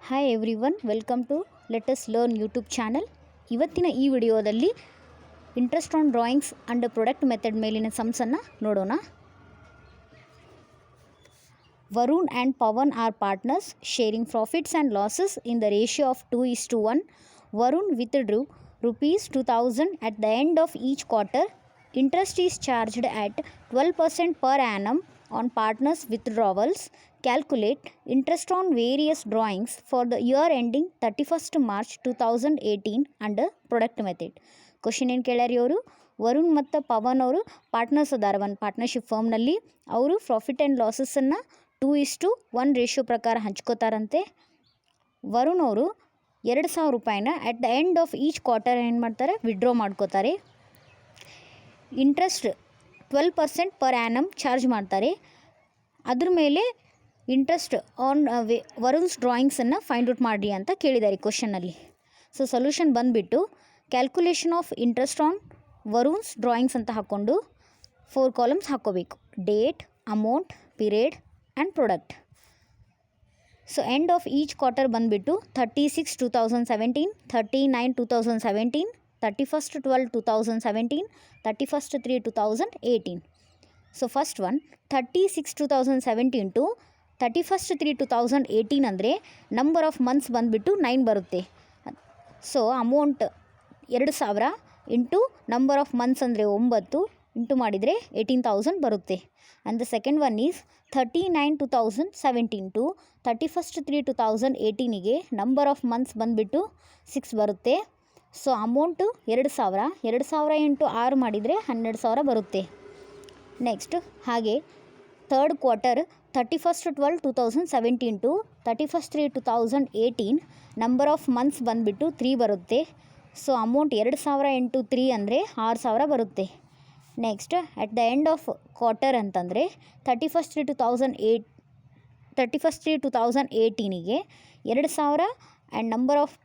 Hi everyone, welcome to let us learn YouTube channel. ಇವತ್ತಿನ ಈ ವಿಡಿಯೋದಲ್ಲಿ interest on drawings and product method ಮೇಲಿನ ಸಮ್ಸನ್ನು ನೋಡೋಣ. Varun and Pavan are partners sharing profits and losses in the ratio of 2:1. Varun withdrew rupees 2000 at the end of each quarter. Interest is charged at 12% per annum on partners' withdrawals. Calculate interest on various drawings for the year ending 31st March 2018 under product method. Question ಏನು ಕೇಳ್ಯಾರಿ ಅವರು? ವರುಣ್ ಮತ್ತು ಪವನ್ ಅವರು partners ಅದಾರ ಒಂದು partnership ಫರ್ಮ್ನಲ್ಲಿ. ಅವರು profit and ಲಾಸಸ್ಸನ್ನು 2:1 ratio ಪ್ರಕಾರ ಹಂಚ್ಕೋತಾರಂತೆ. ವರುಣ್ ಅವರು 2,000 ರೂಪಾಯಿನ at the end of each quarter ಏನು ಮಾಡ್ತಾರೆ, ವಿಡ್ರಾ ಮಾಡ್ಕೋತಾರೆ. ಇಂಟ್ರೆಸ್ಟ್ 12% ಪರ್ ಆ್ಯನಮ್ ಚಾರ್ಜ್ ಮಾಡ್ತಾರೆ. ಅದ್ರ ಮೇಲೆ ಇಂಟ್ರೆಸ್ಟ್ ಆನ್ ವರುಣ್ಸ್ ಡ್ರಾಯಿಂಗ್ಸನ್ನು ಫೈಂಡ್ ಔಟ್ ಮಾಡಿರಿ ಅಂತ ಕೇಳಿದ್ದಾರೆ ಕ್ವಶನಲ್ಲಿ. ಸೊ ಸೊಲ್ಯೂಷನ್ ಬಂದುಬಿಟ್ಟು calculation of interest on Varun's drawings ಅಂತ ಹಾಕ್ಕೊಂಡು 4 ಕಾಲಮ್ಸ್ ಹಾಕ್ಕೋಬೇಕು. Date, amount, period and product. So end of each quarter ಬಂದುಬಿಟ್ಟು 30/6/2017, 30/9/2017, 31/12/2017, 31/3/2018. ಸೊ ಫಸ್ಟ್ ಒನ್ 30/6/2017 ಟು 31/3/2018 ಅಂದರೆ ನಂಬರ್ ಆಫ್ ಮಂತ್ಸ್ ಬಂದುಬಿಟ್ಟು 9 ಬರುತ್ತೆ. So amount 2,000 into number of months ಅಂದರೆ 9 into ಮಾಡಿದರೆ 18,000 ಬರುತ್ತೆ. And the second one is 30/9/2017 to 31/3/2018ಗೆ number of months ಬಂದುಬಿಟ್ಟು 6 ಬರುತ್ತೆ. ಸೊ ಅಮೌಂಟು 2,000 ಇಂಟು 6 ಮಾಡಿದರೆ 12,000 ಬರುತ್ತೆ. ನೆಕ್ಸ್ಟ್ ಹಾಗೆ third quarter 31/12/2017 to 31/3/2018 number of months ಬಂದುಬಿಟ್ಟು 3 ಬರುತ್ತೆ. ಸೊ ಅಮೌಂಟ್ 2,000 ಇಂಟು 3 ಅಂದರೆ 6,000 ಬರುತ್ತೆ. Next at the end of quarter ಅಂತಂದರೆ 31/3/2018ಗೆ 2,000 ಆ್ಯಂಡ್ ನಂಬರ್ ಆಫ್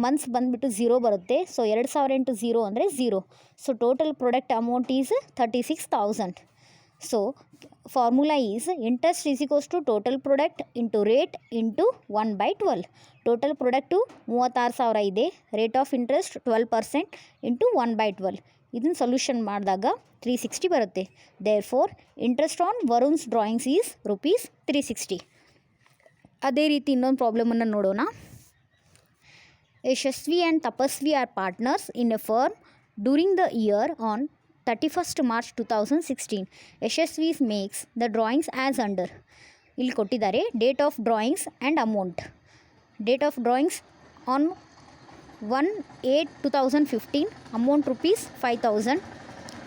ಮಂತ್ಸ್ ಬಂದುಬಿಟ್ಟು 0 ಬರುತ್ತೆ. ಸೊ 2,000 ಇಂಟು 0 ಅಂದರೆ 0. So total product amount is 36,000. So formula is interest is equals to total product into rate into 1/12. Total product 36,000 ಇದೆ. Rate of interest 12% into 1/12. ಇದನ್ನು solution ಮಾಡಿದಾಗ 360 ಬರುತ್ತೆ. Therefore interest on Varun's drawings is ₹360. ಅದೇ ರೀತಿ ಇನ್ನೊಂದು ಪ್ರಾಬ್ಲಮನ್ನು ನೋಡೋಣ. Yashasvi and Tapasvi are partners in a firm during the year on 31st March 2016. Yashasvi makes the drawings as under. ಇಲ್ಲಿ ಕೊಟ್ಟಿದ್ದಾರೆ date of drawings and amount. Date of drawings on 1/8/2015 amount ₹5,000.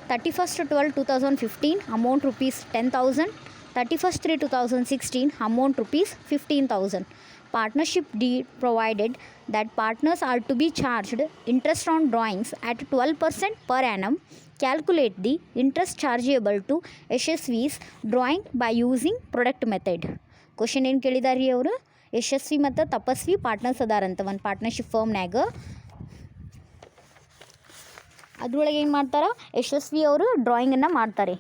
31/12/2015 amount ₹10,000. 31/3/2016 amount ₹15,000. Partnership deed provided that partners are to be charged interest on drawings at 12% per annum. Calculate the interest chargeable to ಯಶಸ್ವಿ's drawing by using product method. Question ಏನು ಕೇಳಿದಾರೆ ಅವರು? ಯಶಸ್ವಿ ಮತ್ತು ತಪಸ್ವಿ partners ಅದಾರಂತ ಒಂದು partnership ಫರ್ಮ್ನ್ಯಾಗ. ಅದರೊಳಗೆ ಏನು ಮಾಡ್ತಾರೆ, ಯಶಸ್ವಿ ಅವರು ಡ್ರಾಯಿಂಗನ್ನು ಮಾಡ್ತಾರೆ.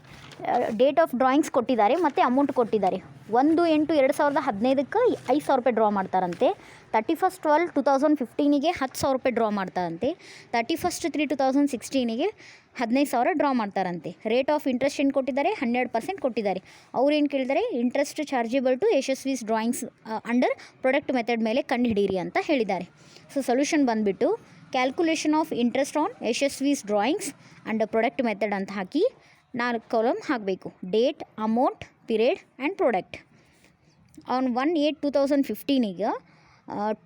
ಡೇಟ್ ಆಫ್ ಡ್ರಾಯಿಂಗ್ಸ್ ಕೊಟ್ಟಿದ್ದಾರೆ ಮತ್ತು ಅಮೌಂಟ್ ಕೊಟ್ಟಿದ್ದಾರೆ. 1/8/2015ಕ್ಕೆ 5,000 ರೂಪಾಯಿ ಡ್ರಾ ಮಾಡ್ತಾರಂತೆ. 31/12/2015ಗೆ 10,000 ರೂಪಾಯಿ ಡ್ರಾ ಮಾಡ್ತಾರಂತೆ. 31/3/2016ಗೆ 15,000 ಡ್ರಾ ಮಾಡ್ತಾರಂತೆ. ರೇಟ್ ಆಫ್ ಇಂಟ್ರೆಸ್ಟ್ ಏನು ಕೊಟ್ಟಿದ್ದಾರೆ? 12% ಕೊಟ್ಟಿದ್ದಾರೆ. ಅವ್ರು ಏನು ಕೇಳಿದ್ದಾರೆ? Interest chargeable to Yashasvi's drawings under product method ಮೇಲೆ ಕಂಡುಹಿಡೀರಿ ಅಂತ ಹೇಳಿದ್ದಾರೆ. ಸೊ ಸೊಲ್ಯೂಷನ್ ಬಂದುಬಿಟ್ಟು calculation of interest on Yashasvi's drawings under product method ಅಂತ ಹಾಕಿ 4 ಕಾಲಮ್ ಹಾಕಬೇಕು. Date, amount, period and product. On 1/8/2015ಗೆ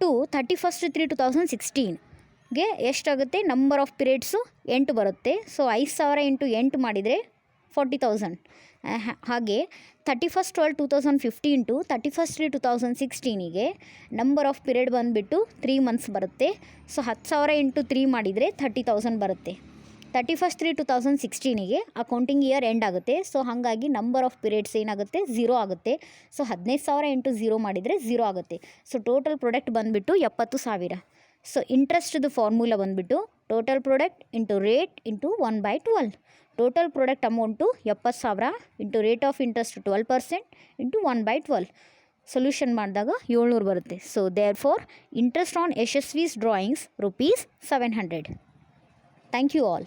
ಟು 31/3/2016ಗೆ ಎಷ್ಟಾಗುತ್ತೆ? ನಂಬರ್ ಆಫ್ ಪೀರಿಯಡ್ಸು 8 ಬರುತ್ತೆ. ಸೊ 5,000 ಇಂಟು 8 ಮಾಡಿದರೆ 40,000. ಹಾಗೆ 31/12/2015 ಟು 31/3/2016ಗೆ ನಂಬರ್ ಆಫ್ ಪೀರಿಯಡ್ ಬಂದುಬಿಟ್ಟು 3 ಮಂತ್ಸ್ ಬರುತ್ತೆ. ಸೊ 10,000 ಇಂಟು 3 ಮಾಡಿದರೆ 30,000 ಬರುತ್ತೆ. 31/3/2016ಗೆ ಅಕೌಂಟಿಂಗ್ ಇಯರ್ ಎಂಡ್ ಆಗುತ್ತೆ. ಸೊ ಹಾಗಾಗಿ ನಂಬರ್ ಆಫ್ ಪೀರಿಯಡ್ಸ್ ಏನಾಗುತ್ತೆ? 0 ಆಗುತ್ತೆ. ಸೊ 15,000 ಇಂಟು 0 ಮಾಡಿದರೆ 0 ಆಗುತ್ತೆ. ಸೊ ಟೋಟಲ್ ಪ್ರಾಡಕ್ಟ್ ಬಂದುಬಿಟ್ಟು 70,000. ಸೊ ಇಂಟ್ರೆಸ್ಟ್ದು ಫಾರ್ಮುಲಾ ಬಂದುಬಿಟ್ಟು total product into rate into 1/12. Total product amount 70,000 into rate of interest 12% into 1/12. Solution ಮಾಡಿದಾಗ 700 ಬರುತ್ತೆ. So therefore interest on Yashasvi's drawings ₹700. Thank you all.